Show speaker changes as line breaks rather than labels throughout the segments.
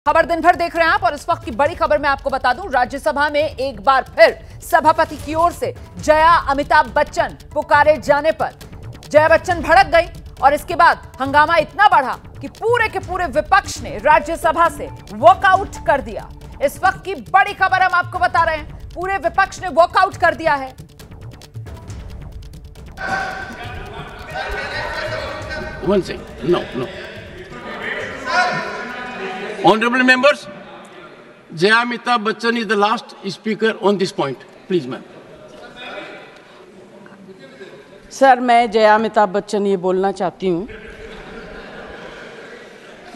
खबर दिन भर देख रहे हैं आप और इस वक्त की बड़ी खबर मैं आपको बता दूं, राज्यसभा में एक बार फिर सभापति की ओर से जया अमिताभ बच्चन पुकारे जाने पर जया बच्चन भड़क गई और इसके बाद हंगामा इतना बढ़ा कि पूरे के पूरे विपक्ष ने राज्यसभा से वॉकआउट कर दिया। इस वक्त की बड़ी खबर हम आपको बता रहे हैं, पूरे विपक्ष ने वॉकआउट कर दिया है।
One second. No. Honorable members, Jaya Amitabh Bachchan is the last speaker on this point. Please, ma'am.
Sir, मैं जया अमिताभ बच्चन ये बोलना चाहती हूँ,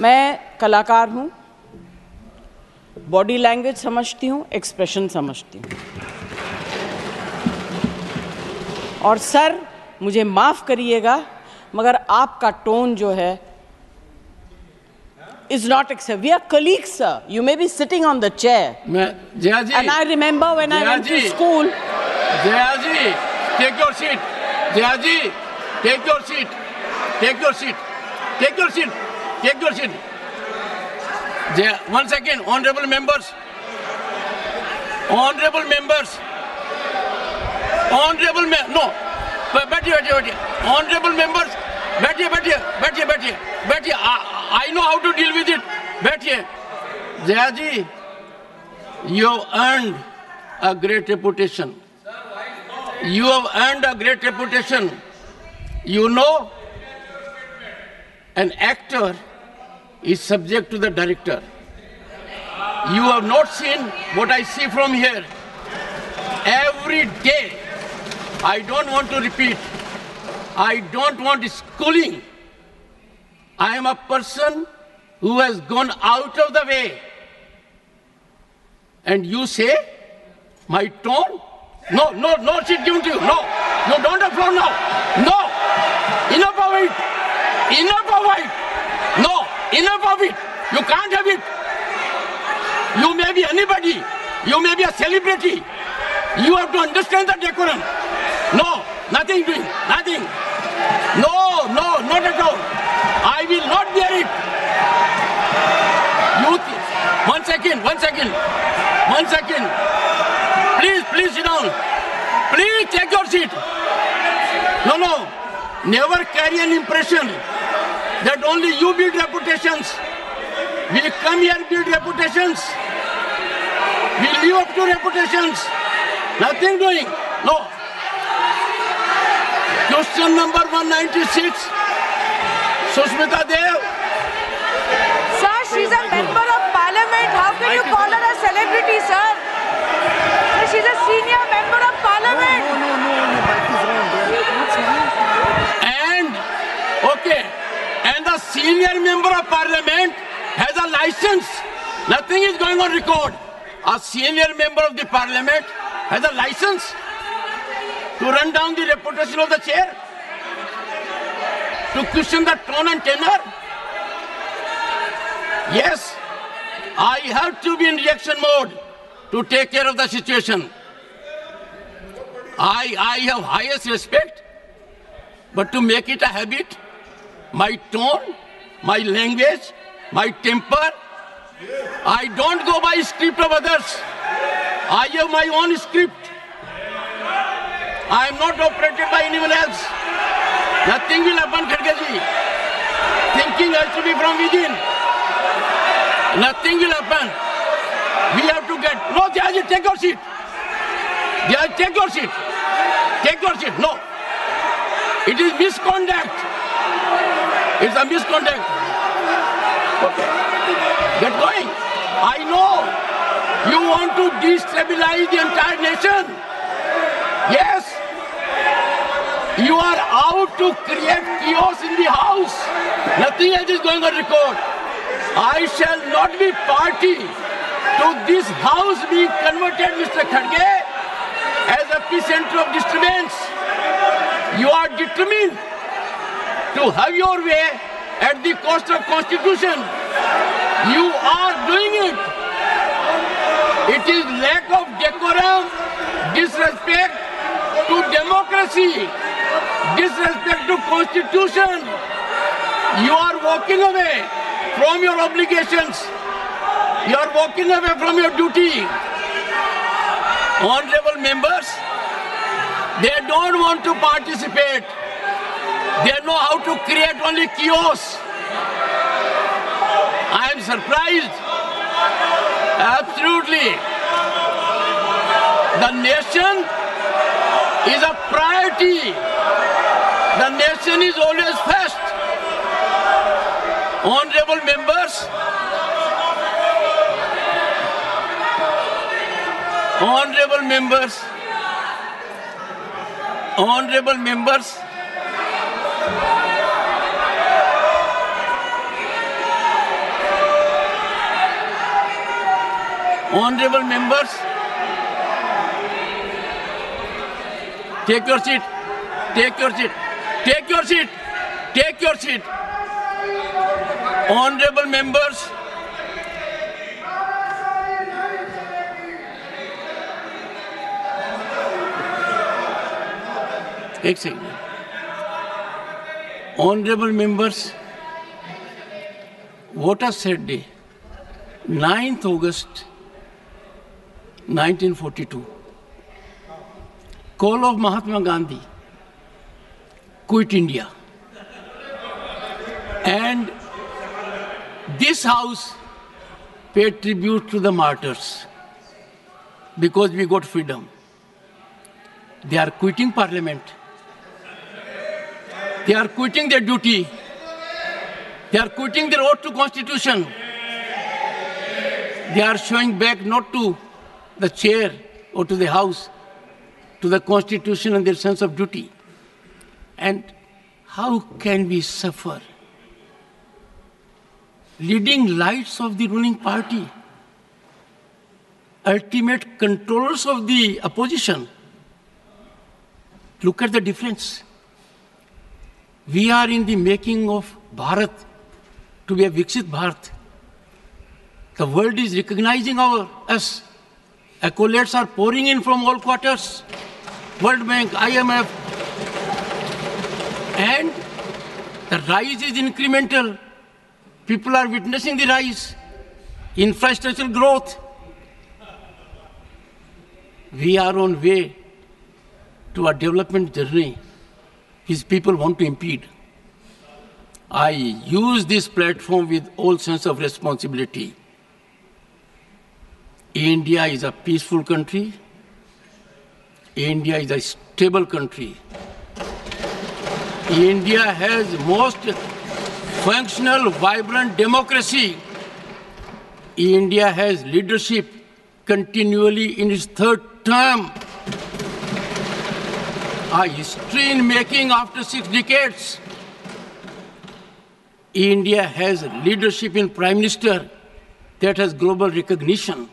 मैं कलाकार हूँ, बॉडी लैंग्वेज समझती हूँ, एक्सप्रेशन समझती हूँ। और सर, मुझे माफ़ करिएगा मगर आपका टोन जो है is not acceptable. We are colleagues, sir. You may be sitting on the chair.
Jaya ji.
And I remember when I went to school.
Jaya ji, take your seat. Jaya ji, take your seat. Take your seat. Take your seat. Take your seat. Jaya, 1 second. Honorable members. Honorable members. Honorable no. बैठिए. Honorable members. बैठिए. I know how to deal with it. बैठिए. Jaya ji, you have earned a great reputation. You have earned a great reputation. You know, an actor is subject to the director. You have not seen what I see from here. Every day, I don't want to repeat. I don't want schooling. I am a person who has gone out of the way. And you say, my tone? No, sheet given to you. No, don't have floor now. No, enough of it. No, enough of it. You can't have it. You may be anybody. You may be a celebrity. You have to understand the decorum. No, nothing doing, nothing. No, not at all. I will not bear it. One second. Please sit down. Please take your seat. No. Never carry an impression that only you build reputations. We come here to build reputations. We live up to reputations. Nothing doing. No. Question number 196. Sushmita Dev.
Sir, she's a member of parliament. How can you call her a celebrity, sir? She's a senior member of parliament.
And the senior member of parliament has a license. Nothing is going on record. A senior member of the parliament has a license to run down the reputation of the chair, to question the tone and tenor. Yes, I have to be in reaction mode to take care of the situation. I have highest respect, but to make it a habit, my tone, my language, my temper, I don't go by script of others. I have my own script. I am not operated by anyone else. Nothing will happen, Khadge ji. Thinking has to be from within. Nothing will happen. We have to get... No, Jaya ji, take your seat. Jaya, take your seat. Take your seat. No. It is misconduct. It's a misconduct. Okay. Get going. I know you want to destabilize the entire nation. Yes. You are out to create chaos in the house. Nothing else is going on record. I shall not be party to this house being converted, Mr. Khadge, as a epicenter of disturbance. You are determined to have your way at the cost of Constitution. You are doing it. It is lack of decorum, disrespect to democracy, disrespect to Constitution. You are walking away from your obligations. You are walking away from your duty. Honorable members, they don't want to participate. They know how to create only chaos. I am surprised. Absolutely. The nation is a priority. The nation is always first. Honorable members, honorable members, honorable members, honorable members, take your seat, take your seat, take your seat, take your seat. Honorable members, एक second. Honorable members, what a sad day. 9th August 1942. Call of Mahatma Gandhi. Quit India. And this house paid tribute to the martyrs because we got freedom. They are quitting parliament. They are quitting their duty. They are quitting their oath to constitution. They are showing back not to the chair or to the house, to the constitution and their sense of duty. And how can we suffer? Leading lights of the ruling party, ultimate controllers of the opposition. Look at the difference. We are in the making of Bharat to be a Viksit Bharat. The world is recognizing us. Accolades are pouring in from all quarters. World Bank, IMF. And the rise is incremental. People are witnessing the rise. Infrastructural growth. We are on way to a development journey which people want to impede. I use this platform with all sense of responsibility. India is a peaceful country. India is a stable country. India has most functional, vibrant democracy. India has leadership continually in its third term. A history in making after 6 decades. India has leadership in Prime Minister that has global recognition.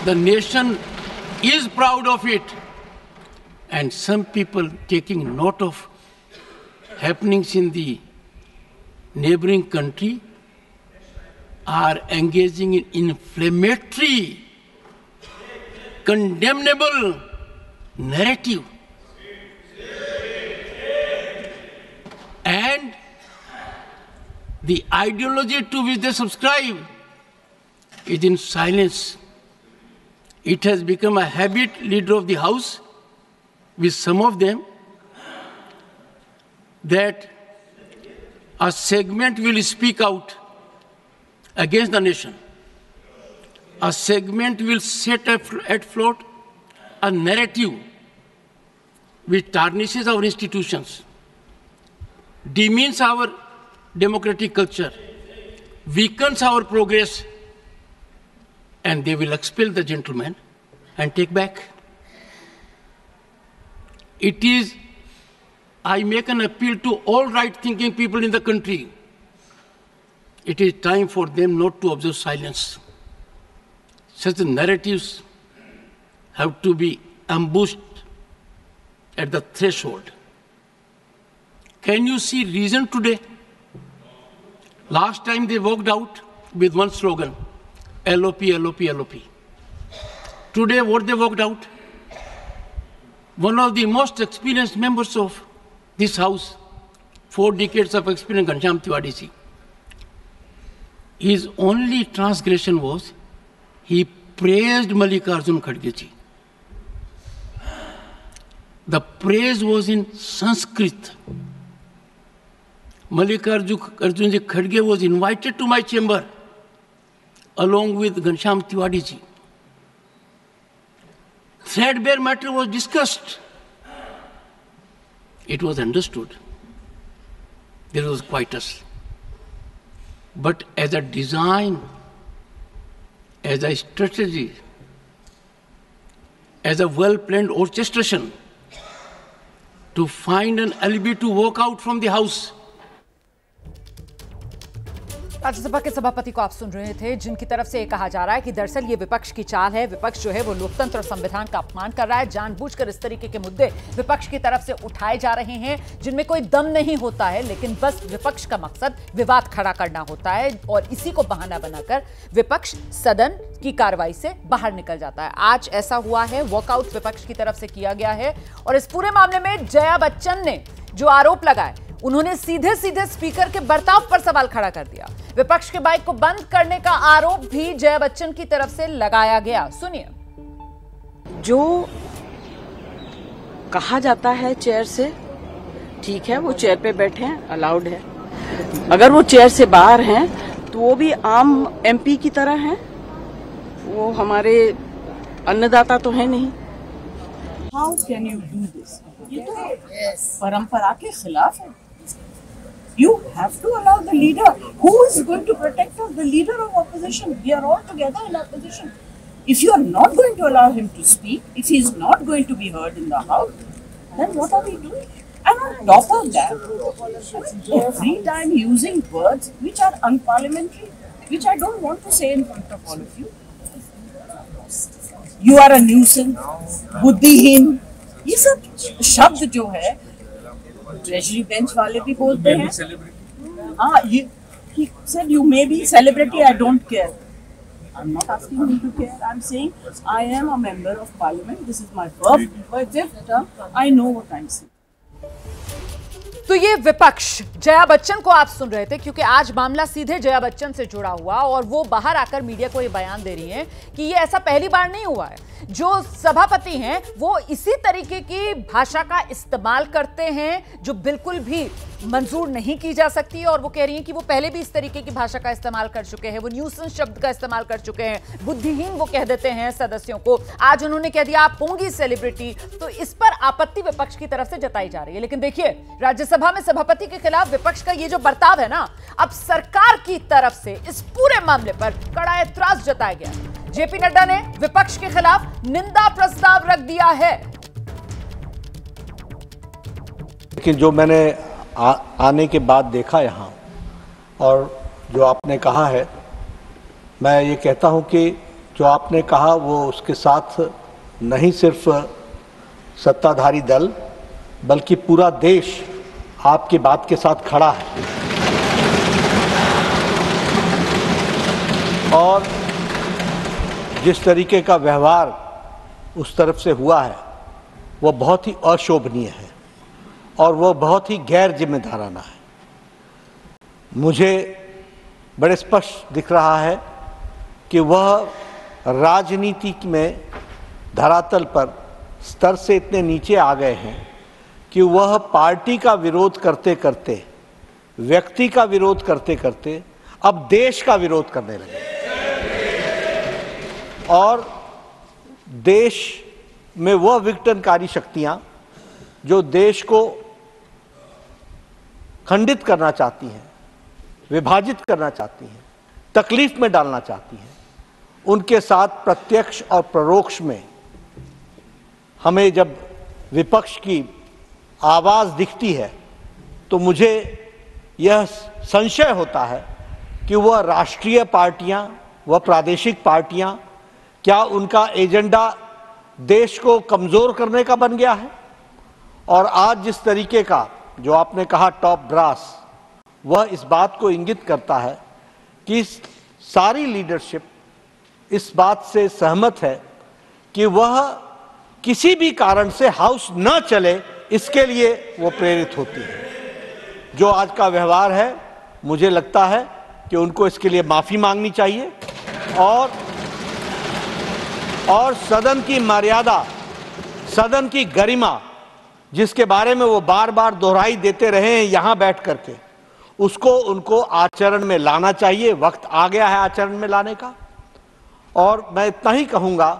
The nation is proud of it. And some people taking note of happenings in the neighboring country are engaging in inflammatory, condemnable narrative. And the ideology to which they subscribe is in silence. It has become a habit, leader of the house, with some of them, that a segment will speak out against the nation. A segment will set at float a narrative which tarnishes our institutions, demeans our democratic culture, weakens our progress, and they will expel the gentleman and take back. It is, I make an appeal to all right-thinking people in the country. It is time for them not to observe silence. Such narratives have to be ambushed at the threshold. Can you see reason today? Last time they walked out with one slogan, LOP, LOP, LOP. Today what they walked out? One of the most experienced members of this house, 4 decades of experience, Ghanshyam Tiwari ji. His only transgression was he praised Mallikarjun Kharge ji. The praise was in Sanskrit. Mallikarjun ji Kharge was invited to my chamber along with Ghanshyam Tiwari ji. Threadbare matter was discussed. It was understood. There was quietus. But as a design, as a strategy, as a well-planned orchestration to find an alibi to walk out from the house.
Rajya Sabha के सभापति को आप सुन रहे थे, जिनकी तरफ से ये कहा जा रहा है कि दरअसल ये विपक्ष की चाल है। विपक्ष जो है वो लोकतंत्र और संविधान का अपमान कर रहा है। जानबूझकर इस तरीके के मुद्दे विपक्ष की तरफ से उठाए जा रहे हैं जिनमें कोई दम नहीं होता है, लेकिन बस विपक्ष का मकसद विवाद खड़ा करना होता है और इसी को बहाना बनाकर विपक्ष सदन की कार्रवाई से बाहर निकल जाता है। आज ऐसा हुआ है, वॉकआउट विपक्ष की तरफ से किया गया है और इस पूरे मामले में जया बच्चन ने जो आरोप लगाए, उन्होंने सीधे सीधे स्पीकर के बर्ताव पर सवाल खड़ा कर दिया। विपक्ष के बाइक को बंद करने का आरोप भी जया बच्चन की तरफ से लगाया गया। सुनिए।
जो कहा जाता है चेयर से, ठीक है, वो चेयर पे बैठे हैं, अलाउड है। अगर वो चेयर से बाहर हैं तो वो भी आम एमपी की तरह हैं, वो हमारे अन्नदाता तो है नहीं। How can you do this? ये तो परंपरा के खिलाफ है। You have to allow the leader. Who is going to protect us? The leader of opposition. We are all together in opposition. If you are not going to allow him to speak, if he is not going to be heard in the house, then what are we doing? And on top of that, every time using words which are unparliamentary, which I don't want to say in front of all of you. You are a nuisance, बुद्धिहीन, ये सब शब्द जो है treasury bench वाले भी बोलते हैं। हाँ, he said you may be celebrity, I don't care. I'm not asking you to care. I'm saying I am a member of parliament. This is my fifth term. I know what I'm saying.
तो ये विपक्ष, जया बच्चन को आप सुन रहे थे, क्योंकि आज मामला सीधे जया बच्चन से जुड़ा हुआ और वो बाहर आकर मीडिया को ये बयान दे रही हैं कि ये ऐसा पहली बार नहीं हुआ है। जो सभापति हैं वो इसी तरीके की भाषा का इस्तेमाल करते हैं जो बिल्कुल भी मंजूर नहीं की जा सकती, और वो कह रही हैं कि वो पहले भी इस तरीके की भाषा का इस्तेमाल कर चुके हैं। वो न्यूसेंस शब्द का इस्तेमाल कर चुके हैं, बुद्धिहीन वो कह देते हैं सदस्यों को। आज उन्होंने कह दिया आप होंगी सेलिब्रिटी, तो इस पर आपत्ति विपक्ष की तरफ से जताई जा रही है। लेकिन देखिए, राज्यसभा में सभापति के खिलाफ विपक्ष का ये जो बर्ताव है ना, अब सरकार की तरफ से इस पूरे मामले पर कड़ा ऐतराज जताया गया। जेपी नड्डा ने विपक्ष के खिलाफ निंदा प्रस्ताव रख दिया है।
लेकिन जो मैंने आने के बाद देखा यहाँ, और जो आपने कहा है, मैं ये कहता हूँ कि जो आपने कहा वो उसके साथ नहीं सिर्फ सत्ताधारी दल बल्कि पूरा देश आपकी बात के साथ खड़ा है। और जिस तरीके का व्यवहार उस तरफ से हुआ है वो बहुत ही अशोभनीय है और वो बहुत ही गैर जिम्मेदाराना है। मुझे बड़े स्पष्ट दिख रहा है कि वह राजनीति में धरातल पर स्तर से इतने नीचे आ गए हैं कि वह पार्टी का विरोध करते करते, व्यक्ति का विरोध करते करते अब देश का विरोध करने लगे। और देश में वह विघटनकारी शक्तियां जो देश को खंडित करना चाहती हैं, विभाजित करना चाहती हैं, तकलीफ में डालना चाहती हैं, उनके साथ प्रत्यक्ष और परोक्ष में हमें जब विपक्ष की आवाज दिखती है तो मुझे यह संशय होता है कि वह राष्ट्रीय पार्टियां, वह प्रादेशिक पार्टियां, क्या उनका एजेंडा देश को कमजोर करने का बन गया है। और आज जिस तरीके का जो आपने कहा टॉप ब्रास, वह इस बात को इंगित करता है कि सारी लीडरशिप इस बात से सहमत है कि वह किसी भी कारण से हाउस न चले, इसके लिए वो प्रेरित होती है। जो आज का व्यवहार है, मुझे लगता है कि उनको इसके लिए माफी मांगनी चाहिए और सदन की मर्यादा, सदन की गरिमा, जिसके बारे में वो बार बार दोहराई देते रहे हैं यहां बैठ करके, उसको उनको आचरण में लाना चाहिए। वक्त आ गया है आचरण में लाने का। और मैं इतना ही कहूंगा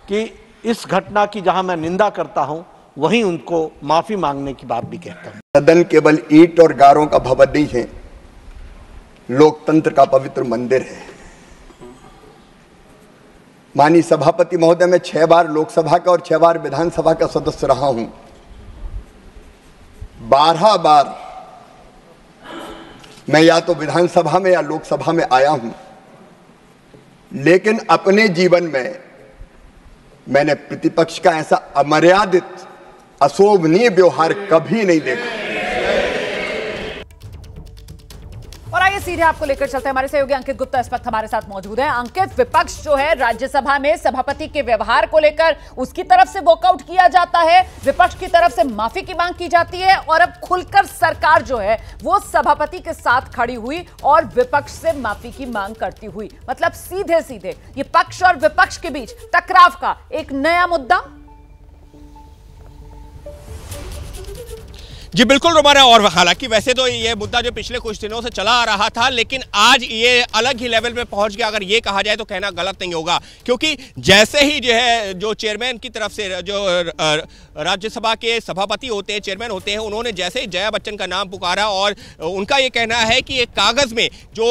कि इस घटना की जहां मैं निंदा करता हूं, वहीं उनको माफी मांगने की बात भी कहता हूं।
सदन केवल ईंट और गारों का भवन नहीं है, लोकतंत्र का पवित्र मंदिर है। माननीय सभापति महोदय, मैं 6 बार लोकसभा का और 6 बार विधानसभा का सदस्य रहा हूं। 12 बार मैं या तो विधानसभा में या लोकसभा में आया हूं, लेकिन अपने जीवन में मैंने प्रतिपक्ष का ऐसा अमर्यादित, अशोभनीय व्यवहार कभी नहीं देखा।
और आइए सीधे आपको लेकर चलते हैं। हमारे सहयोगी अंकित गुप्ता इस वक्त हमारे साथ मौजूद हैं। अंकित, विपक्ष जो है राज्यसभा में सभापति के व्यवहार को लेकर उसकी तरफ से वॉकआउट किया जाता है, विपक्ष की तरफ से माफी की मांग की जाती है और अब खुलकर सरकार जो है वो सभापति के साथ खड़ी हुई और विपक्ष से माफी की मांग करती हुई। मतलब सीधे सीधे ये पक्ष और विपक्ष के बीच टकराव का एक नया मुद्दा।
जी बिल्कुल रोमाना, और हालांकि वैसे तो ये मुद्दा जो पिछले कुछ दिनों से चला आ रहा था, लेकिन आज ये अलग ही लेवल पे पहुंच गया, अगर ये कहा जाए तो कहना गलत नहीं होगा। क्योंकि जैसे ही जो है जो चेयरमैन की तरफ से जो राज्यसभा के सभापति होते हैं, चेयरमैन होते हैं, उन्होंने जैसे ही जया बच्चन का नाम पुकारा और उनका ये कहना है कि एक कागज में जो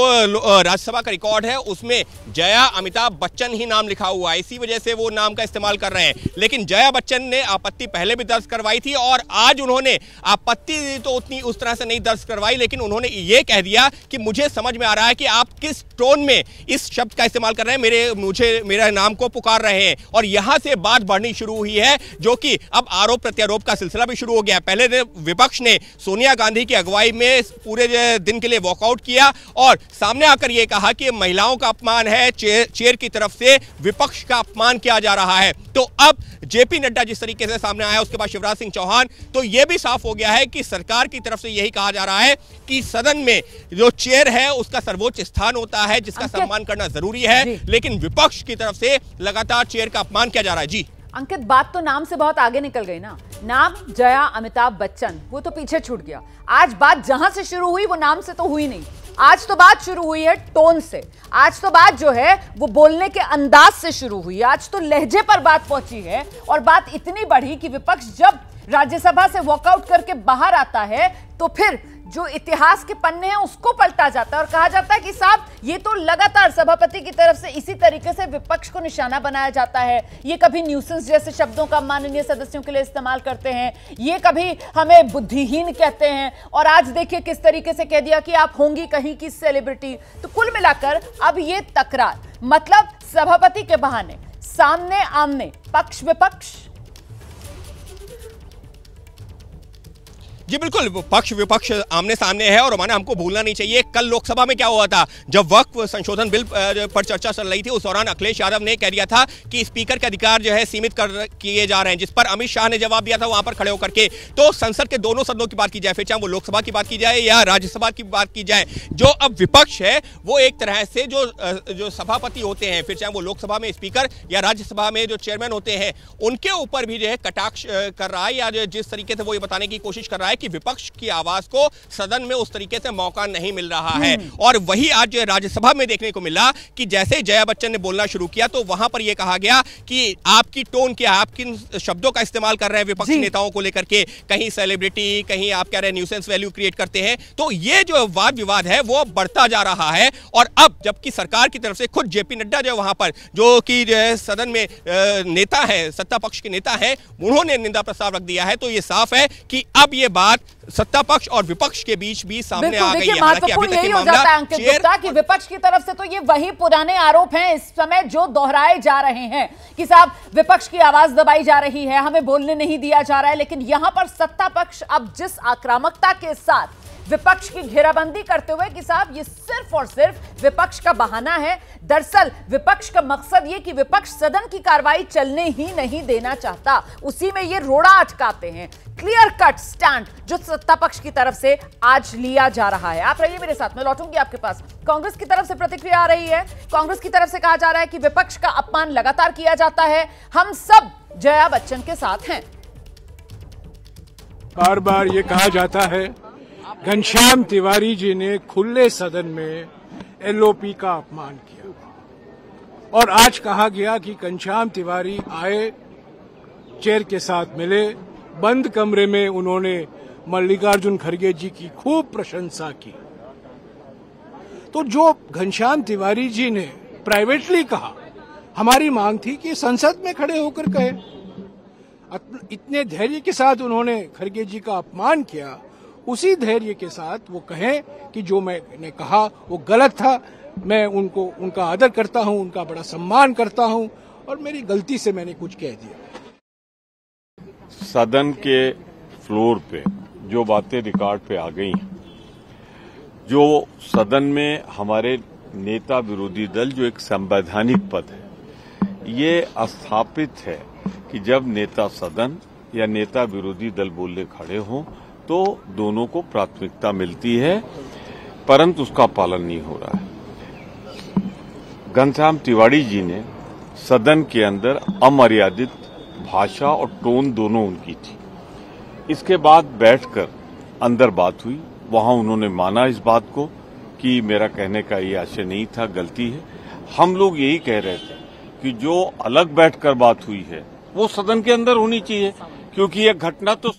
राज्यसभा का रिकॉर्ड है उसमें जया अमिताभ बच्चन ही नाम लिखा हुआ है, इसी वजह से वो नाम का इस्तेमाल कर रहे हैं। लेकिन जया बच्चन ने आपत्ति पहले भी दर्ज करवाई थी और आज उन्होंने आपत्ति तो उतनी उस तरह से नहीं दर्ज करवाई, लेकिन उन्होंने ये कह दिया कि मुझे समझ में आ रहा है कि आप किस टोन में इस शब्द का इस्तेमाल कर रहे हैं, मेरा नाम को पुकार रहे हैं। और यहां से बात बढ़नी शुरू हुई है, जो कि अब आरोप प्रत्यारोप का सिलसिला भी शुरू हो गया। पहले विपक्ष ने सोनिया गांधी की अगुवाई में पूरे दिन के लिए वॉकआउट किया और सामने आकर यह कहा कि महिलाओं का अपमान है, चेयर की तरफ से विपक्ष का अपमान किया जा रहा है। तो अब जेपी नड्डा जिस तरीके से सामने आया, उसके बाद शिवराज सिंह चौहान, तो यह भी साफ हो गया है कि सरकार की तरफ से यही कहा जा रहा है कि सदन में जो चेयर है उसका सर्वोच्च स्थान होता है, जिसका सम्मान करना जरूरी है, लेकिन विपक्ष की तरफ से लगातार चेयर का अपमान किया जा रहा है। जी
अंकित, बात तो नाम से बहुत आगे निकल गई ना। नाम जया अमिताभ बच्चन वो तो पीछे छूट गया। आज बात जहां से शुरू हुई वो नाम से तो हुई नहीं, आज तो बात शुरू हुई है टोन से। आज तो बात जो है वो बोलने के अंदाज से शुरू हुई। आज तो लहजे पर बात पहुंची है और बात इतनी बढ़ी कि विपक्ष जब राज्यसभा से वॉकआउट करके बाहर आता है तो फिर जो इतिहास के पन्ने हैं उसको पलटा जाता है और कहा जाता है कि साहब ये तो लगातार सभापति की तरफ से इसी तरीके से विपक्ष को निशाना बनाया जाता है। ये कभी न्यूसेंस जैसे शब्दों का माननीय सदस्यों के लिए इस्तेमाल करते हैं, ये कभी हमें बुद्धिहीन कहते हैं और आज देखिए किस तरीके से कह दिया कि आप होंगी कहीं की सेलिब्रिटी। तो कुल मिलाकर अब ये तकरार, मतलब सभापति के बहाने सामने आमने पक्ष विपक्ष।
जी बिल्कुल, पक्ष विपक्ष आमने सामने है। और माने हमको भूलना नहीं चाहिए कल लोकसभा में क्या हुआ था, जब वक्फ संशोधन बिल पर चर्चा चल रही थी, उस दौरान अखिलेश यादव ने कह दिया था कि स्पीकर के अधिकार जो है सीमित किए जा रहे हैं, जिस पर अमित शाह ने जवाब दिया था वहां पर खड़े होकर के। तो संसद के दोनों सदनों की बात की जाए, फिर चाहे वो लोकसभा की बात की जाए या राज्यसभा की बात की जाए, जो अब विपक्ष है वो एक तरह से जो सभापति होते हैं, फिर चाहे वो लोकसभा में स्पीकर या राज्यसभा में जो चेयरमैन होते हैं, उनके ऊपर भी जो है कटाक्ष कर रहा है, या जिस तरीके से वो ये बताने की कोशिश कर रहा है कि विपक्ष की आवाज को सदन में उस तरीके से मौका नहीं मिल रहा है। और वही आज जो राज्यसभा में देखने को मिला कि जैसे जया बच्चन ने बोलना शुरू किया तो वहां पर यह कहा गया कि आपकी टोन क्या, आप किन शब्दों का इस्तेमाल कर रहे हैं विपक्षी नेताओं को लेकर के, कहीं सेलिब्रिटी, कहीं आप कह रहे हैं न्यूसेंस वैल्यू क्रिएट करते हैं। तो ये जो वाद विवाद है वो बढ़ता जा रहा है। और अब जबकि सरकार की तरफ से खुद जेपी नड्डा जो वहां पर जो कि सदन में नेता है, सत्ता पक्ष के नेता है, उन्होंने निंदा प्रस्ताव रख दिया है। तो ये साफ है कि अब ये बात सत्ता पक्ष और विपक्ष के बीच भी सामने आ गई है।
महत्वपूर्ण यही हो जाता है अंकित गुप्ता कि विपक्ष की तरफ से तो ये वही पुराने आरोप हैं इस समय जो दोहराए जा रहे हैं कि साहब विपक्ष की आवाज दबाई जा रही है, हमें बोलने नहीं दिया जा रहा है। लेकिन यहां पर सत्ता पक्ष अब जिस आक्रामकता के साथ विपक्ष की घेराबंदी करते हुए कि साहब ये सिर्फ और सिर्फ विपक्ष का बहाना है, दरअसल विपक्ष का मकसद ये कि विपक्ष सदन की कार्रवाई चलने ही नहीं देना चाहता, उसी में ये रोड़ा अटकाते हैं। क्लियर कट स्टैंड जो सत्ता पक्ष की तरफ से आज लिया जा रहा है। आप रहिए मेरे साथ, मैं लौटूंगी आपके पास। कांग्रेस की तरफ से प्रतिक्रिया आ रही है। कांग्रेस की तरफ से कहा जा रहा है कि विपक्ष का अपमान लगातार किया जाता है, हम सब जया बच्चन के साथ हैं।
बार बार ये कहा जाता है घनश्याम तिवारी जी ने खुले सदन में एलओपी का अपमान किया, और आज कहा गया कि घनश्याम तिवारी आए, चेयर के साथ मिले, बंद कमरे में उन्होंने मल्लिकार्जुन खड़गे जी की खूब प्रशंसा की। तो जो घनश्याम तिवारी जी ने प्राइवेटली कहा, हमारी मांग थी कि संसद में खड़े होकर कहे। इतने धैर्य के साथ उन्होंने खड़गे जी का अपमान किया, उसी धैर्य के साथ वो कहें कि जो मैंने कहा वो गलत था, मैं उनका आदर करता हूं, उनका बड़ा सम्मान करता हूं, और मेरी गलती से मैंने कुछ कह दिया।
सदन के फ्लोर पे जो बातें रिकॉर्ड पे आ गई हैं, जो सदन में हमारे नेता विरोधी दल जो एक संवैधानिक पद है, ये स्थापित है कि जब नेता सदन या नेता विरोधी दल बोलने खड़े हों तो दोनों को प्राथमिकता मिलती है, परंतु उसका पालन नहीं हो रहा है। घनश्याम तिवारी जी ने सदन के अंदर अमर्यादित भाषा और टोन दोनों उनकी थी। इसके बाद बैठकर अंदर बात हुई, वहां उन्होंने माना इस बात को कि मेरा कहने का ये आशय नहीं था, गलती है। हम लोग यही कह रहे थे कि जो अलग बैठकर बात हुई है वो सदन के अंदर होनी चाहिए, क्योंकि यह घटना तो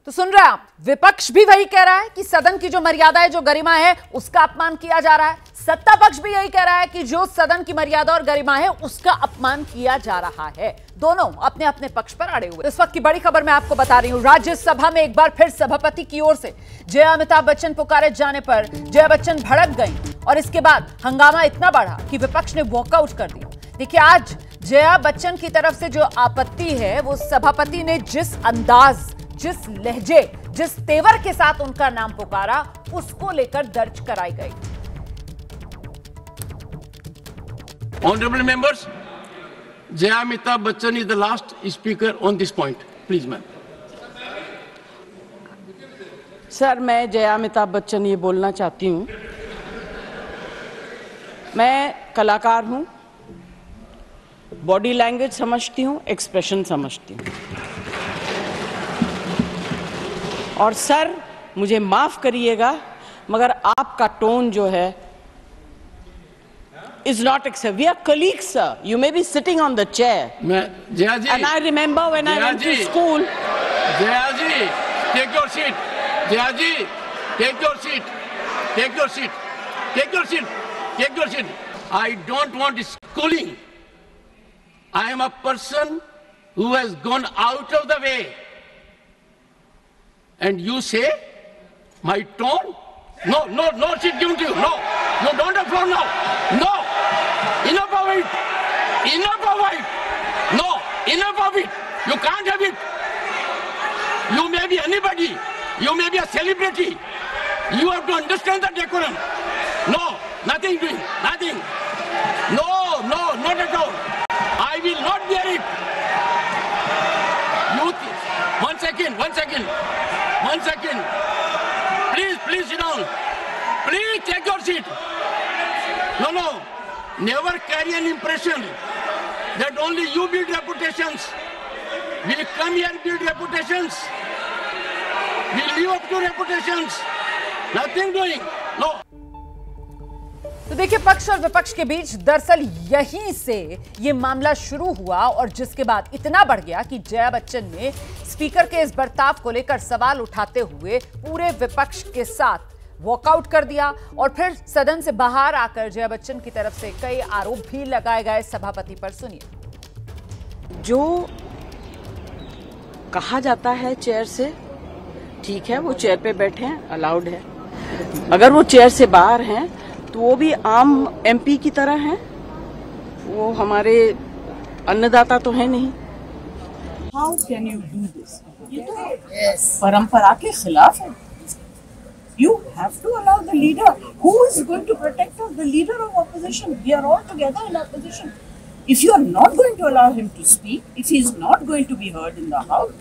सुन रहे हैं आप, विपक्ष भी वही कह रहा है कि सदन की जो मर्यादा है, जो गरिमा है, उसका अपमान किया जा रहा है। सत्ता पक्ष भी यही कह रहा है कि जो सदन की मर्यादा और गरिमा है उसका अपमान किया जा रहा है। दोनों अपने अपने पक्ष पर अड़े हुए। इस वक्त की बड़ी खबर मैं आपको बता रही हूं। राज्यसभा में एक बार फिर सभापति की ओर से जया अमिताभ बच्चन पुकारे जाने पर जया बच्चन भड़क गई और इसके बाद हंगामा इतना बढ़ा कि विपक्ष ने वॉकआउट कर दिया। देखिए, आज जया बच्चन की तरफ से जो आपत्ति है, वो सभापति ने जिस अंदाज, जिस लहजे, जिस तेवर के साथ उनका नाम पुकारा, उसको लेकर दर्ज कराई गई।
Honorable members, Jaya Amitabh Bachchan is the last speaker on this point. Please, ma'am.
Sir, मैं जया अमिताभ बच्चन ये बोलना चाहती हूँ, मैं कलाकार हूँ, बॉडी लैंग्वेज समझती हूँ, एक्सप्रेशन समझती हूँ, और सर मुझे माफ करिएगा मगर आपका टोन जो है is not acceptable. We are colleagues, sir. You may be sitting on the chair.
Jaya ji.
And I remember when I went to school.
Jaya ji, take your seat. Jaya ji, take your seat. Take your seat. Take your seat. Take your seat. I don't want schooling. I am a person who has gone out of the way. And you say, my tone? No, no, no seat given to you. No. You don't have floor now. No. Enough of it. Enough of it. No. Enough of it. You can't have it. You may be anybody. You may be a celebrity. You have to understand the decorum. No. Nothing doing. Nothing. No, no, not at all. I will not bear it. One second. One second. One second. Please sit down. Please take your seat. No. Never carry an impression that only you build reputations. We come here and build reputations. We live up to reputations. Nothing doing. No.
तो देखिए, पक्ष और विपक्ष के बीच दरअसल यहीं से ये मामला शुरू हुआ और जिसके बाद इतना बढ़ गया कि जया बच्चन ने स्पीकर के इस बर्ताव को लेकर सवाल उठाते हुए पूरे विपक्ष के साथ वॉकआउट कर दिया और फिर सदन से बाहर आकर जया बच्चन की तरफ से कई आरोप भी लगाए गए सभापति पर। सुनिए।
जो कहा जाता है चेयर से, ठीक है, वो चेयर पे बैठे हैं, अलाउड है। अगर वो चेयर से बाहर हैं तो वो भी आम एमपी की तरह हैं, वो हमारे अन्नदाता तो है नहीं।
How can you do this? ये तो परंपरा के खिलाफ है। You have to allow the leader. Who is going to protect us? The leader of opposition. We are all together in opposition. If you are not going to allow him to speak, if he is not going to be heard in the house,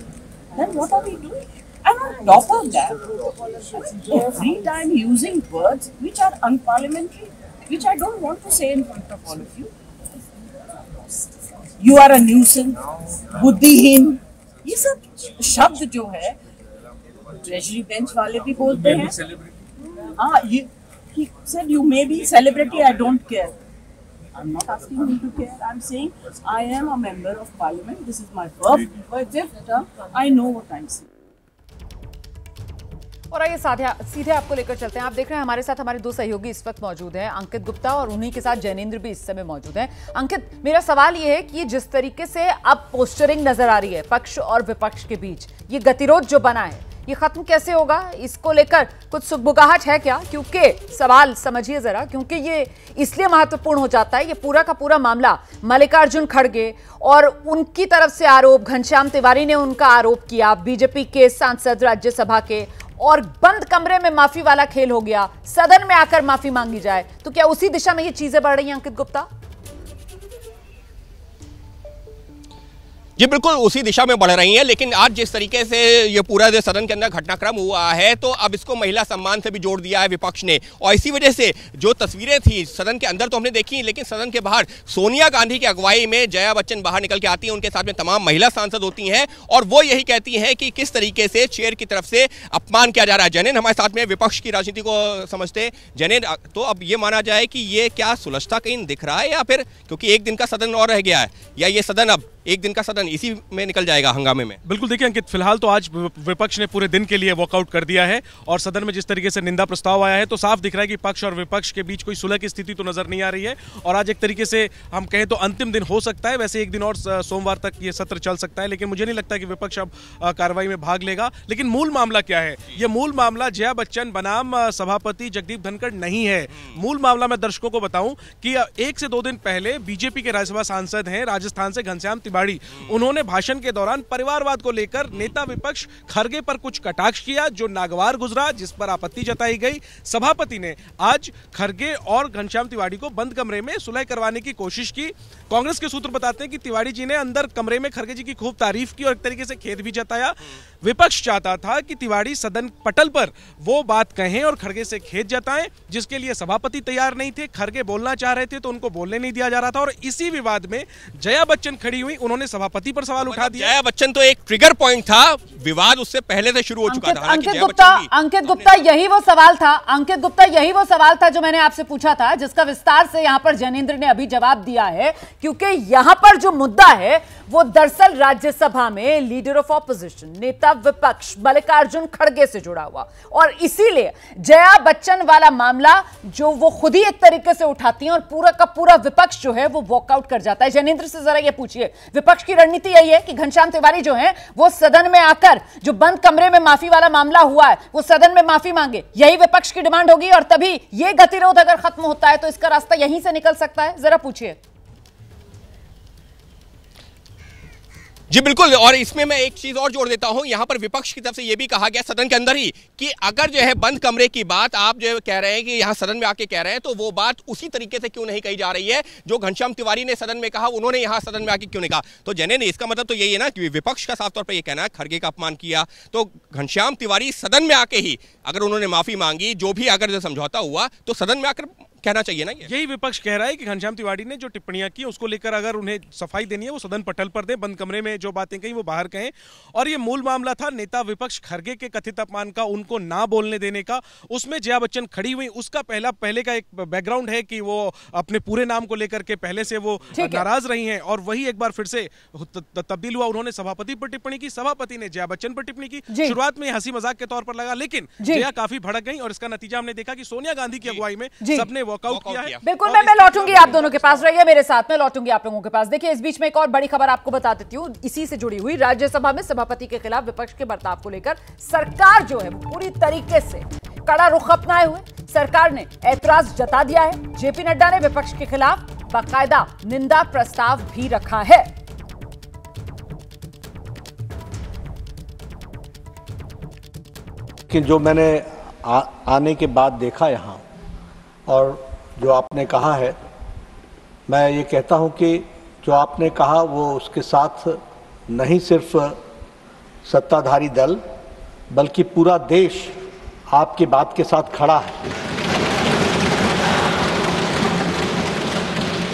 then what are we doing? And on top of that, every time using words which are unparliamentary, which I don't want to say in front of all of you. You are a nuisance, बुद्धिहीन, ये सब शब्द जो है treasury bench वाले भी बोलते हैं. हाँ, he said you may be celebrity, I don't care. I'm not asking him to care. I'm saying I am a member of parliament. This is my fifth term. I know what I'm saying.
और आइए सीधे आपको लेकर चलते हैं। आप देख रहे हैं हमारे साथ हमारे दो सहयोगी इस वक्त मौजूद हैं, अंकित गुप्ता और उन्हीं के साथ जैनेंद्र भी इस समय मौजूद हैं। अंकित, मेरा सवाल ये है कि ये जिस तरीके से अब पोस्टरिंग नजर आ रही है पक्ष और विपक्ष के बीच, ये गतिरोध जो बना है, ये खत्म कैसे होगा? इसको लेकर कुछ सुगबुगाहट है क्या? क्योंकि सवाल समझिए जरा, क्योंकि ये इसलिए महत्वपूर्ण हो जाता है, ये पूरा का पूरा मामला मल्लिकार्जुन खड़गे और उनकी तरफ से आरोप, घनश्याम तिवारी ने उनका आरोप किया, बीजेपी के सांसद राज्यसभा के, और बंद कमरे में माफी वाला खेल हो गया, सदन में आकर माफी मांगी जाए, तो क्या उसी दिशा में ये चीजें बढ़ रही हैं अंकित गुप्ता?
जी बिल्कुल उसी दिशा में बढ़ रही हैं, लेकिन आज जिस तरीके से ये पूरा जो सदन के अंदर घटनाक्रम हुआ है, तो अब इसको महिला सम्मान से भी जोड़ दिया है विपक्ष ने। और इसी वजह से जो तस्वीरें थी सदन के अंदर तो हमने देखी, लेकिन सदन के बाहर सोनिया गांधी की अगुवाई में जया बच्चन बाहर निकल के आती हैं, उनके साथ में तमाम महिला सांसद होती हैं और वो यही कहती हैं कि किस तरीके से चेयर की तरफ से अपमान किया जा रहा है। जैनेन हमारे साथ में विपक्ष की राजनीति को समझते हैं। जैनेन, तो अब ये माना जाए कि ये क्या सुलझता कहीं दिख रहा है, या फिर क्योंकि एक दिन का सदन और रह गया है, या ये सदन अब एक दिन का सदन इसी में निकल जाएगा हंगामे में?
बिल्कुल, देखिए अंकित, फिलहाल तो आज विपक्ष ने पूरे दिन के लिए वॉकआउट कर दिया है और सदन में जिस तरीके से निंदा प्रस्ताव आया है, तो साफ दिख रहा है कि पक्ष और विपक्ष के बीच कोई सुलह की स्थिति तो नजर नहीं आ रही है। और आज एक तरीके से हम कहें तो अंतिम दिन हो सकता है, वैसे एक दिन और सोमवार तक ये सत्र चल सकता है, लेकिन मुझे नहीं लगता कि विपक्ष अब कार्रवाई में भाग लेगा। लेकिन मूल मामला क्या है? ये मूल मामला जया बच्चन बनाम सभापति जगदीप धनखड़ नहीं है। मूल मामला मैं दर्शकों को बताऊं कि 1 से 2 दिन पहले बीजेपी के राज्यसभा सांसद हैं राजस्थान से घनश्याम तिवारी, उन्होंने भाषण के दौरान परिवारवाद को लेकर नेता विपक्ष खड़गे पर कुछ कटाक्ष किया जो नागवार गुजरा, जिस पर आपत्ति जताई गई। सभापति ने आज खड़गे और घनश्याम तिवारी को बंद कमरे में सुलह करवाने की कोशिश की। कांग्रेस के सूत्र बताते हैं कि तिवारी जी ने अंदर कमरे में खड़गे जी की खूब तारीफ की और एक तरीके से खेद भी जताया। विपक्ष चाहता था कि तिवारी सदन पटल पर वो बात कहें और खड़गे से खेद जताएं, जिसके लिए सभापति तैयार नहीं थे। खड़गे बोलना चाह रहे थे तो उनको बोलने नहीं दिया जा रहा था और इसी विवाद में जया बच्चन खड़ी हुई, उन्होंने सभापति पर सवाल उठा दिया।
जया बच्चन तो एक ट्रिगर पॉइंट था, विवाद उससे पहले से शुरू हो चुका था।
अंकित गुप्ता यही वो सवाल था, अंकित गुप्ता यही वो सवाल था जो मैंने आपसे पूछा था, जिसका विस्तार से यहां पर जैनेंद्र ने अभी जवाब दिया है। क्योंकि यहां पर जो मुद्दा है वो दरअसल राज्यसभा में लीडर ऑफ ऑपोजिशन, नेता विपक्ष मल्लिकार्जुन खड़गे से जुड़ा हुआ, और इसीलिए जया बच्चन वाला मामला जो वो खुद ही एक तरीके से उठाती हैं और पूरा का पूरा विपक्ष जो है वो वॉकआउट कर जाता है। जैनेंद्र से जरा ये पूछिए, विपक्ष की रणनीति यही है कि घनश्याम तिवारी जो है वो सदन में आकर जो बंद कमरे में माफी वाला मामला हुआ है वो सदन में माफी मांगे, यही विपक्ष की डिमांड होगी और तभी ये गतिरोध अगर खत्म होता है तो इसका रास्ता यहीं से निकल सकता है? जरा पूछिए।
जी बिल्कुल, और इसमें मैं एक चीज और जोड़ देता हूं, यहां पर विपक्ष की तरफ से यह भी कहा गया सदन के अंदर ही कि अगर जो है बंद कमरे की बात आप जो कह रहे हैं कि यहां सदन में आके कह रहे हैं, तो वो बात उसी तरीके से क्यों नहीं कही जा रही है जो घनश्याम तिवारी ने सदन में कहा, उन्होंने यहां सदन में आके क्यों नहीं कहा? तो जैनेंद्र, इसका मतलब तो यही है ना कि विपक्ष का साफ तौर पर यह कहना है खड़गे का अपमान किया, तो घनश्याम तिवारी सदन में आके ही अगर उन्होंने माफी मांगी, जो भी अगर समझौता हुआ, तो सदन में आकर कहना चाहिए ना।
यही विपक्ष कह रहा है कि घनश्याम तिवारी ने जो टिप्पणियां की उसको लेकर अगर उन्हें सफाई देनी है वो सदन पटल पर दे, बंद कमरे में जो बातें कही वो बाहर कहें। और ये मूल मामला था नेता विपक्ष खड़गे के कथित अपमान का, उनको ना बोलने देने का। उसमें जया बच्चन खड़ी हुई, उसका पहले का एक बैकग्राउंड है कि वो अपने पूरे नाम को लेकर के पहले से वो नाराज रही हैं और वही एक बार फिर से तब्दील हुआ। उन्होंने सभापति पर टिप्पणी की, सभापति ने जया बच्चन पर टिप्पणी की। शुरुआत में हंसी मजाक के तौर पर लगा, लेकिन जया काफी भड़क गई और इसका नतीजा हमने देखा कि सोनिया गांधी की अगुवाई में सबने वॉकआउट किया है।
बिल्कुल, मैं लौटूंगी आप दोनों के पास, रहिए मेरे साथ, मैं लौटूंगी आप लोगों के पास। देखिए, इस बीच में एक और बड़ी खबर आपको बता देती हूं, इसी से जुड़ी हुई। राज्यसभा में सभापति के खिलाफ विपक्ष के बर्ताव को लेकर सरकार जो है वो पूरी तरीके से कड़ा रुख अपनाए हुए सरकार ने ऐतराज जता दिया है। जेपी नड्डा ने विपक्ष के खिलाफ बाकायदा निंदा प्रस्ताव भी रखा है।
कि जो मैंने आने के बाद देखा यहाँ और जो आपने कहा है, मैं ये कहता हूँ कि जो आपने कहा वो उसके साथ नहीं सिर्फ सत्ताधारी दल बल्कि पूरा देश आपकी बात के साथ खड़ा है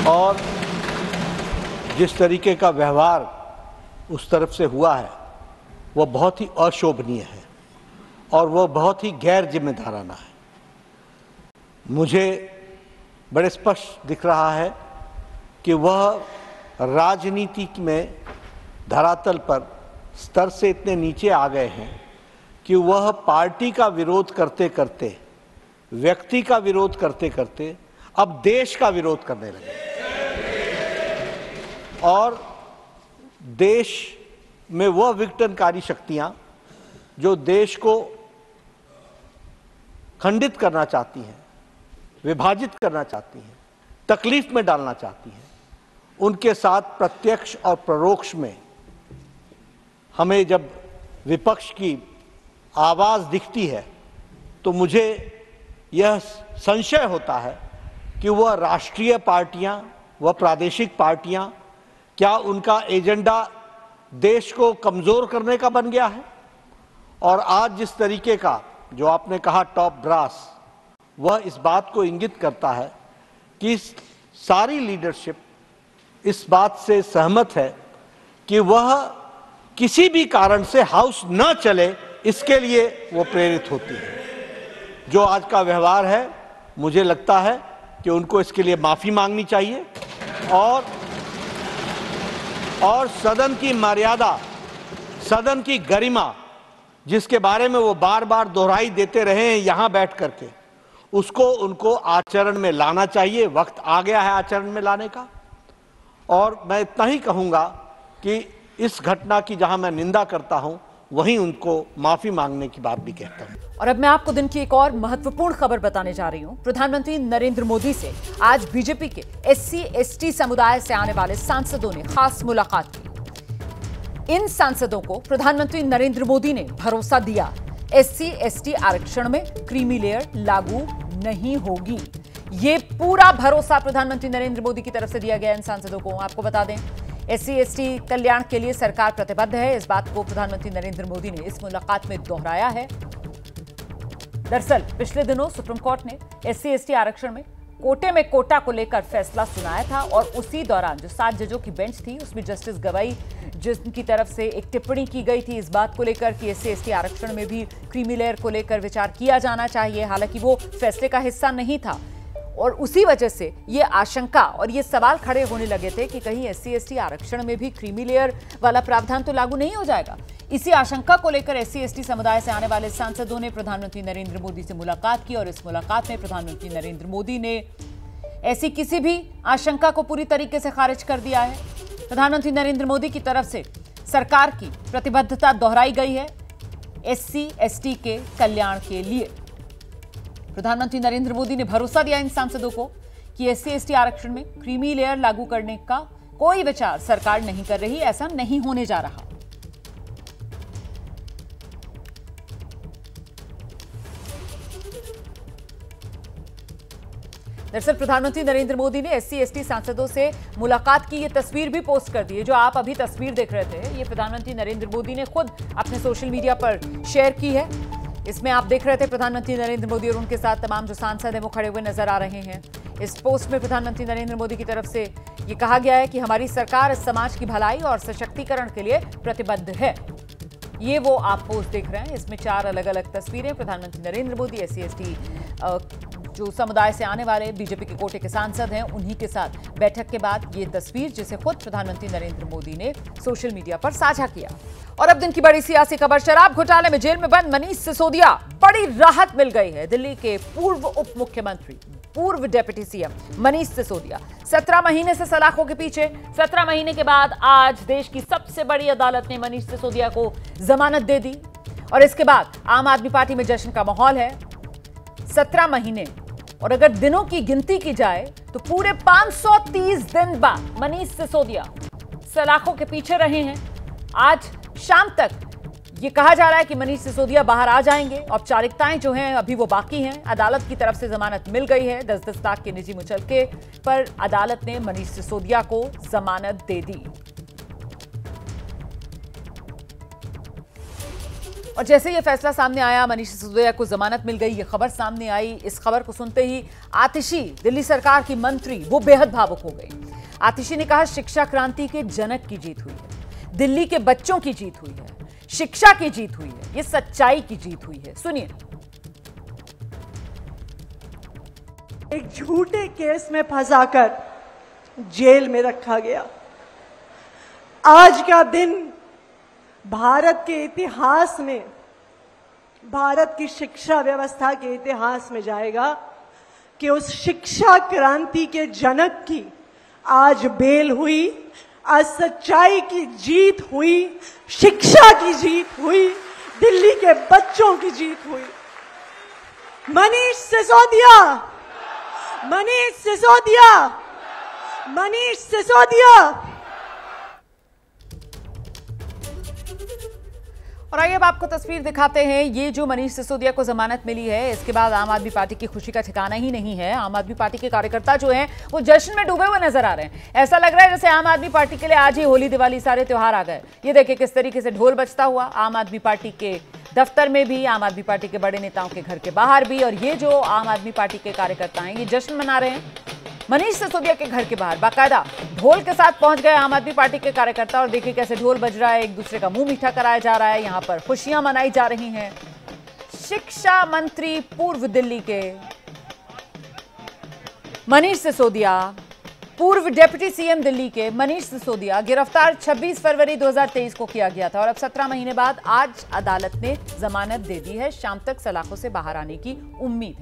और जिस तरीके का व्यवहार उस तरफ से हुआ है वह बहुत ही अशोभनीय है और वह बहुत ही गैर जिम्मेदाराना है। मुझे बड़े स्पष्ट दिख रहा है कि वह राजनीति में धरातल पर स्तर से इतने नीचे आ गए हैं कि वह पार्टी का विरोध करते करते, व्यक्ति का विरोध करते करते अब देश का विरोध करने लगे और देश में वह विघटनकारी शक्तियां जो देश को खंडित करना चाहती हैं, विभाजित करना चाहती हैं, तकलीफ में डालना चाहती हैं, उनके साथ प्रत्यक्ष और परोक्ष में हमें जब विपक्ष की आवाज दिखती है तो मुझे यह संशय होता है कि वह राष्ट्रीय पार्टियां, वह प्रादेशिक पार्टियां, क्या उनका एजेंडा देश को कमजोर करने का बन गया है। और आज जिस तरीके का जो आपने कहा टॉप ब्रास, वह इस बात को इंगित करता है कि सारी लीडरशिप इस बात से सहमत है कि वह किसी भी कारण से हाउस न चले इसके लिए वो प्रेरित होती है। जो आज का व्यवहार है, मुझे लगता है कि उनको इसके लिए माफी मांगनी चाहिए और सदन की मर्यादा, सदन की गरिमा, जिसके बारे में वो बार बार दोहराई देते रहे हैं यहां बैठ करके, उसको उनको आचरण में लाना चाहिए। वक्त आ गया है आचरण में लाने का। और मैं इतना ही कहूंगा कि इस घटना की जहां मैं निंदा करता हूं, वहीं उनको माफी मांगने की बात भी कहता हूं।
और अब मैं आपको दिन की एक और महत्वपूर्ण खबर बताने जा रही हूं। प्रधानमंत्री नरेंद्र मोदी से आज बीजेपी के SC/ST समुदाय से आने वाले सांसदों ने खास मुलाकात की। इन सांसदों को प्रधानमंत्री नरेंद्र मोदी ने भरोसा दिया, SC/ST आरक्षण में क्रीमी लेयर लागू नहीं होगी। ये पूरा भरोसा प्रधानमंत्री नरेंद्र मोदी की तरफ से दिया गया इन सांसदों को। आपको बता दें, SC/ST कल्याण के लिए सरकार प्रतिबद्ध है। इस बात को प्रधानमंत्री नरेंद्र मोदी ने इस मुलाकात में दोहराया है। दरअसल पिछले दिनों सुप्रीम कोर्ट ने SC/ST आरक्षण में कोटे में कोटा को लेकर फैसला सुनाया था और उसी दौरान जो 7 जजों की बेंच थी उसमें जस्टिस गवाई जिनकी तरफ से एक टिप्पणी की गई थी इस बात को लेकर कि SC/ST आरक्षण में भी क्रीमी लेयर को लेकर विचार किया जाना चाहिए। हालांकि वो फैसले का हिस्सा नहीं था और उसी वजह से ये आशंका और ये सवाल खड़े होने लगे थे कि कहीं SC/ST आरक्षण में भी क्रीमी लेयर वाला प्रावधान तो लागू नहीं हो जाएगा। इसी आशंका को लेकर SC/ST समुदाय से आने वाले सांसदों ने प्रधानमंत्री नरेंद्र मोदी से मुलाकात की और इस मुलाकात में प्रधानमंत्री नरेंद्र मोदी ने ऐसी किसी भी आशंका को पूरी तरीके से खारिज कर दिया है। प्रधानमंत्री नरेंद्र मोदी की तरफ से सरकार की प्रतिबद्धता दोहराई गई है SC/ST के कल्याण के लिए। प्रधानमंत्री नरेंद्र मोदी ने भरोसा दिया इन सांसदों को कि SC/ST आरक्षण में क्रीमी लेयर लागू करने का कोई विचार सरकार नहीं कर रही, ऐसा नहीं होने जा रहा। दरअसल प्रधानमंत्री नरेंद्र मोदी ने SC/ST सांसदों से मुलाकात की ये तस्वीर भी पोस्ट कर दी है। जो आप अभी तस्वीर देख रहे थे, ये प्रधानमंत्री नरेंद्र मोदी ने खुद अपने सोशल मीडिया पर शेयर की है। इसमें आप देख रहे थे प्रधानमंत्री नरेंद्र मोदी और उनके साथ तमाम जो सांसद हैं वो खड़े हुए नजर आ रहे हैं। इस पोस्ट में प्रधानमंत्री नरेंद्र मोदी की तरफ से ये कहा गया है कि हमारी सरकार समाज की भलाई और सशक्तिकरण के लिए प्रतिबद्ध है। ये वो आप पोस्ट देख रहे हैं। इसमें 4 अलग अलग तस्वीरें, प्रधानमंत्री नरेंद्र मोदी, SC/ST जो समुदाय से आने वाले बीजेपी के कोटे के सांसद हैं उन्हीं के साथ बैठक के बाद ये तस्वीर जिसे खुद प्रधानमंत्री नरेंद्र मोदी ने सोशल मीडिया पर साझा किया। और अब दिन की बड़ी सियासी खबर, शराब घोटाले में जेल में बंद मनीष सिसोदिया, बड़ी राहत मिल गई है। दिल्ली के पूर्व उप मुख्यमंत्री, पूर्व डिप्टी CM मनीष सिसोदिया 17 महीने से सलाखों के पीछे। 17 महीने के बाद आज देश की सबसे बड़ी अदालत ने मनीष सिसोदिया को जमानत दे दी और इसके बाद आम आदमी पार्टी में जश्न का माहौल है। 17 महीने और अगर दिनों की गिनती की जाए तो पूरे 530 दिन बाद मनीष सिसोदिया सलाखों के पीछे रहे हैं। आज शाम तक ये कहा जा रहा है कि मनीष सिसोदिया बाहर आ जाएंगे। औपचारिकताएं जो हैं अभी वो बाकी हैं। अदालत की तरफ से जमानत मिल गई है। 10-10 लाख के निजी मुचलके पर अदालत ने मनीष सिसोदिया को जमानत दे दी। और जैसे ये फैसला सामने आया, मनीष सिसोदिया को जमानत मिल गई, ये खबर सामने आई। इस खबर को सुनते ही आतिशी, दिल्ली सरकार की मंत्री, वो बेहद भावुक हो गई। आतिशी ने कहा, शिक्षा क्रांति के जनक की जीत हुई है, दिल्ली के बच्चों की जीत हुई है, शिक्षा की जीत हुई है, ये सच्चाई की जीत हुई है। सुनिए।
एक झूठे केस में फंसाकर जेल में रखा गया। आज का दिन भारत के इतिहास में, भारत की शिक्षा व्यवस्था के इतिहास में जाएगा कि उस शिक्षा क्रांति के जनक की आज बेल हुई, आज सच्चाई की जीत हुई, शिक्षा की जीत हुई, दिल्ली के बच्चों की जीत हुई। मनीष सिसोदिया, मनीष सिसोदिया, मनीष सिसोदिया।
और आइए अब आपको तस्वीर दिखाते हैं। ये जो मनीष सिसोदिया को जमानत मिली है, इसके बाद आम आदमी पार्टी की खुशी का ठिकाना ही नहीं है। आम आदमी पार्टी के कार्यकर्ता जो हैं वो जश्न में डूबे हुए नजर आ रहे हैं। ऐसा लग रहा है जैसे आम आदमी पार्टी के लिए आज ही होली, दिवाली, सारे त्योहार आ गए। ये देखिए किस तरीके से ढोल बजता हुआ आम आदमी पार्टी के दफ्तर में भी, आम आदमी पार्टी के बड़े नेताओं के घर के बाहर भी। और ये जो आम आदमी पार्टी के कार्यकर्ता हैं, ये जश्न मना रहे हैं मनीष सिसोदिया के घर के बाहर। बाकायदा ढोल के साथ पहुंच गए आम आदमी पार्टी के कार्यकर्ता और देखिए कैसे ढोल बज रहा है, एक दूसरे का मुंह मीठा कराया जा रहा है, यहां पर खुशियां मनाई जा रही हैं। शिक्षा मंत्री पूर्व दिल्ली के मनीष सिसोदिया, पूर्व डिप्टी सीएम दिल्ली के मनीष सिसोदिया गिरफ्तार 26 फरवरी 2023 को किया गया था और अब 17 महीने बाद आज अदालत ने जमानत दे दी है। शाम तक सलाखों से बाहर आने की उम्मीद है।